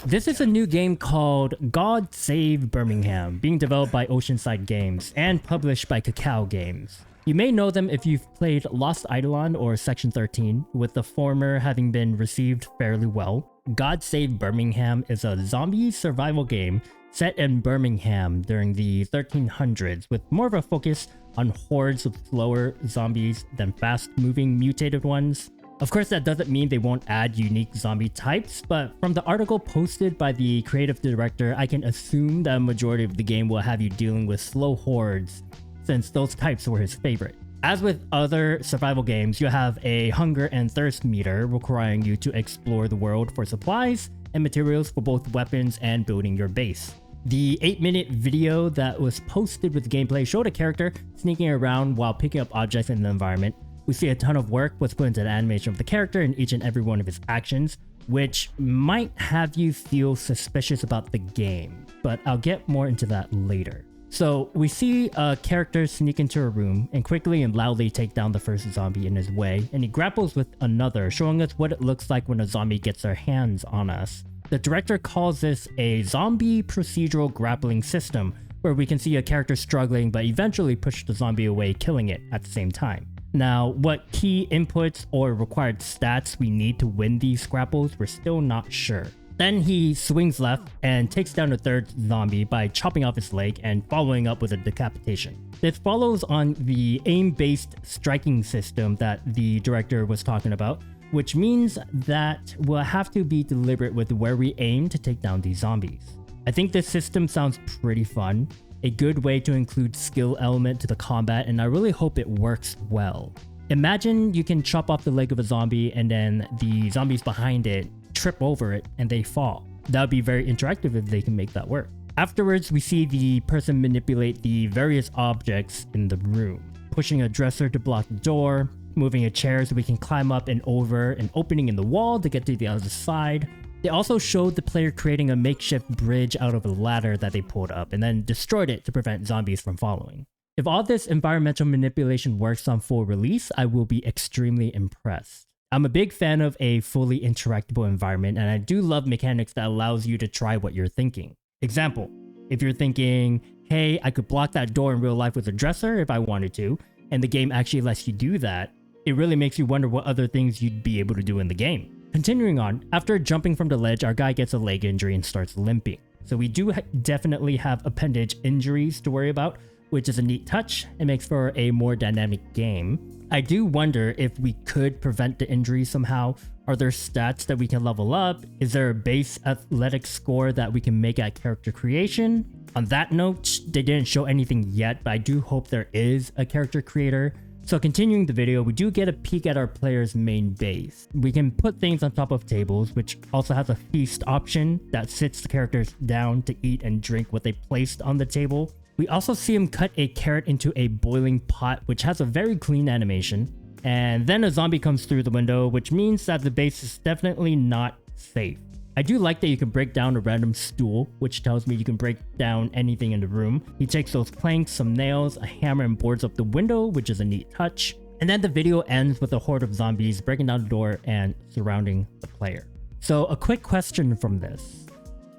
This is a new game called Save Birmingham, being developed by Oceanside Games and published by Cacao Games. You may know them if you've played Lost Eidolon or Section 13, with the former having been received fairly well. Save Birmingham is a zombie survival game set in Birmingham during the 1300s, with more of a focus on hordes of slower zombies than fast-moving mutated ones. Of course, that doesn't mean they won't add unique zombie types, but from the article posted by the creative director, I can assume that a majority of the game will have you dealing with slow hordes, since those types were his favorite. As with other survival games, you have a hunger and thirst meter requiring you to explore the world for supplies and materials for both weapons and building your base. The 8-minute video that was posted with gameplay showed a character sneaking around while picking up objects in the environment. We see a ton of work was put into the animation of the character in each and every one of his actions, which might have you feel suspicious about the game, but I'll get more into that later. So we see a character sneak into a room and quickly and loudly take down the first zombie in his way, and he grapples with another, showing us what it looks like when a zombie gets their hands on us. The director calls this a zombie procedural grappling system, where we can see a character struggling but eventually push the zombie away, killing it at the same time. Now, what key inputs or required stats we need to win these grapples, we're still not sure. Then he swings left and takes down the third zombie by chopping off his leg and following up with a decapitation. This follows on the aim-based striking system that the director was talking about, which means that we'll have to be deliberate with where we aim to take down these zombies. I think this system sounds pretty fun, a good way to include skill element to the combat, and I really hope it works well. Imagine you can chop off the leg of a zombie and then the zombies behind it trip over it and they fall. That would be very interactive if they can make that work. Afterwards, we see the person manipulate the various objects in the room, pushing a dresser to block the door, moving a chair so we can climb up and over an opening in the wall to get to the other side. They also showed the player creating a makeshift bridge out of a ladder that they pulled up and then destroyed it to prevent zombies from following. If all this environmental manipulation works on full release, I will be extremely impressed. I'm a big fan of a fully interactable environment, and I do love mechanics that allows you to try what you're thinking. Example, if you're thinking, hey, I could block that door in real life with a dresser if I wanted to, and the game actually lets you do that, it really makes you wonder what other things you'd be able to do in the game. Continuing on, after jumping from the ledge, our guy gets a leg injury and starts limping. So we do definitely have appendage injuries to worry about, which is a neat touch and makes for a more dynamic game. I do wonder if we could prevent the injury somehow. Are there stats that we can level up? Is there a base athletic score that we can make at character creation? On that note, they didn't show anything yet, but I do hope there is a character creator. So continuing the video, we do get a peek at our player's main base. We can put things on top of tables, which also has a feast option that sits the characters down to eat and drink what they placed on the table. We also see him cut a carrot into a boiling pot, which has a very clean animation. And then a zombie comes through the window, which means that the base is definitely not safe. I do like that you can break down a random stool, which tells me you can break down anything in the room. He takes those planks, some nails, a hammer, and boards up the window, which is a neat touch. And then the video ends with a horde of zombies breaking down the door and surrounding the player. So a quick question from this.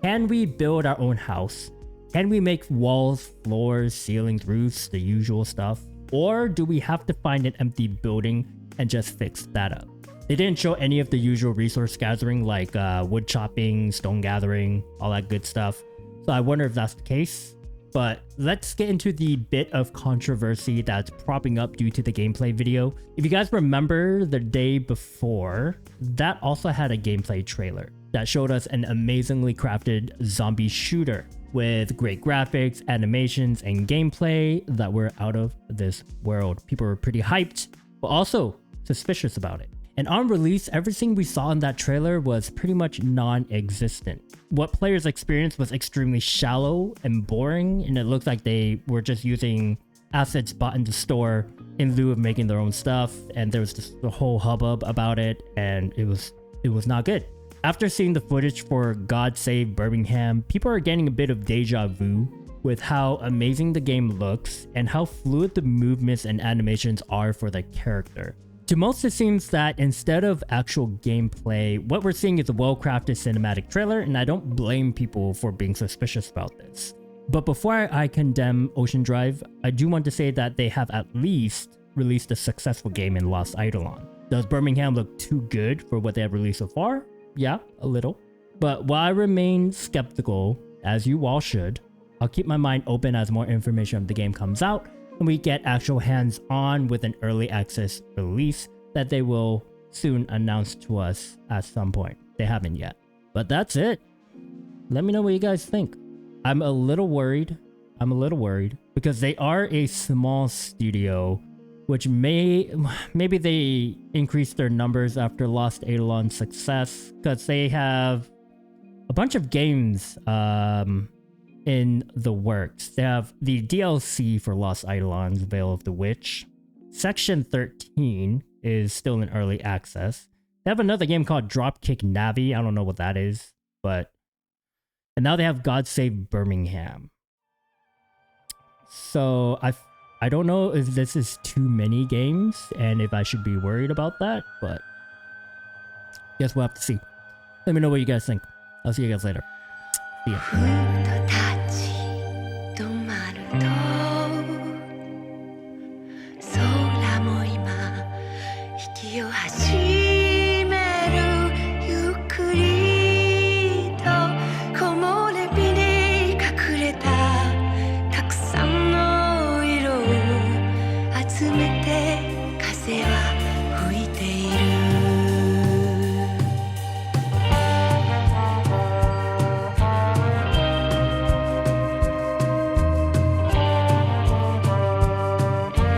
Can we build our own house? Can we make walls, floors, ceilings, roofs, the usual stuff? Or do we have to find an empty building and just fix that up? They didn't show any of the usual resource gathering like wood chopping, stone gathering, all that good stuff. So I wonder if that's the case. But let's get into the bit of controversy that's propping up due to the gameplay video. If you guys remember the day before, that also had a gameplay trailer that showed us an amazingly crafted zombie shooter with great graphics, animations, and gameplay that were out of this world. People were pretty hyped, but also suspicious about it. And on release, everything we saw in that trailer was pretty much non-existent. What players experienced was extremely shallow and boring, and it looked like they were just using assets bought in the store in lieu of making their own stuff, and there was just a whole hubbub about it, and it was not good. After seeing the footage for Save Birmingham, people are getting a bit of deja vu with how amazing the game looks and how fluid the movements and animations are for the character. To most, it seems that instead of actual gameplay, what we're seeing is a well-crafted cinematic trailer, and I don't blame people for being suspicious about this. But before I condemn Ocean Drive, I do want to say that they have at least released a successful game in Lost Eidolon. Does Birmingham look too good for what they have released so far? Yeah, a little. But while I remain skeptical, as you all should, I'll keep my mind open as more information of the game comes out and we get actual hands-on with an early access release that they will soon announce to us at some point. They haven't yet. But that's it. Let me know what you guys think. I'm a little worried because they are a small studio, which maybe they increased their numbers after Lost Eidolon's success, because they have a bunch of games in the works. They have the DLC for Lost Eidolon's Veil of the Witch. Section 13 is still in early access. They have another game called Dropkick Navi. I don't know what that is, but... And now they have God Save Birmingham. So I don't know if this is too many games and if I should be worried about that, but guess we'll have to see. Let me know what you guys think. I'll see you guys later. See ya.